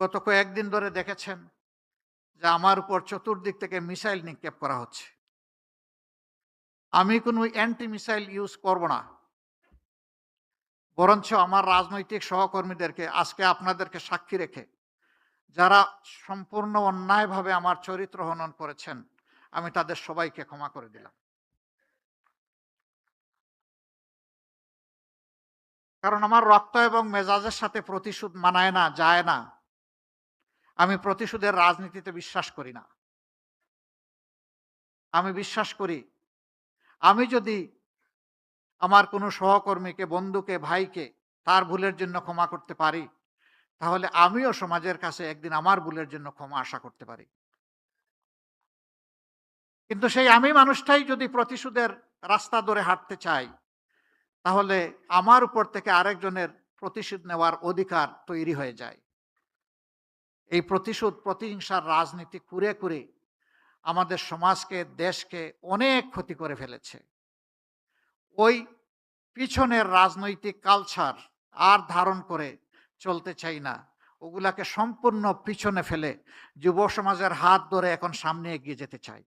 গত কয়েকদিন ধরে দেখেছেন যে আমার উপর চতুর্দিক থেকে মিসাইল নিক্ষেপ করা হচ্ছে। আমি কোনো অ্যান্টি মিসাইল ইউজ করব না। বরঞ্চ আমার রাজনৈতিক সহকর্মীদেরকে আজকে আপনাদেরকে সাক্ষী রেখে যারা সম্পূর্ণ অন্যায়ভাবে আমার চরিত্র হনন করেছেন, আমি তাদের সবাইকে ক্ষমা করে দিলাম। কারণ আমার রক্ত এবং মেজাজের সাথে প্রতিশোধ মানায় না, যায় না। আমি প্রতিশোধের রাজনীতিতে বিশ্বাস করি না। আমি বিশ্বাস করি, আমি যদি আমার কোনো সহকর্মীকে, বন্ধুকে, ভাইকে তার ভুলের জন্য ক্ষমা করতে পারি, তাহলে আমিও সমাজের কাছে একদিন আমার ভুলের জন্য ক্ষমা আশা করতে পারি। কিন্তু সেই আমি মানুষটাই যদি প্রতিশোধের রাস্তা ধরে হাঁটতে চাই, তাহলে আমার উপর থেকে আরেকজনের প্রতিশোধ নেওয়ার অধিকার তৈরি হয়ে যায়। এই প্রতিশোধ, প্রতিহিংসার রাজনীতি করে, করে আমাদের সমাজকে, দেশকে অনেক ক্ষতি করে ফেলেছে। ওই পিছনের রাজনৈতিক কালচার আর ধারণ করে চলতে চাই না। ওগুলাকে সম্পূর্ণ পিছনে ফেলে যুব সমাজের হাত ধরে এখন সামনে এগিয়ে যেতে চাই।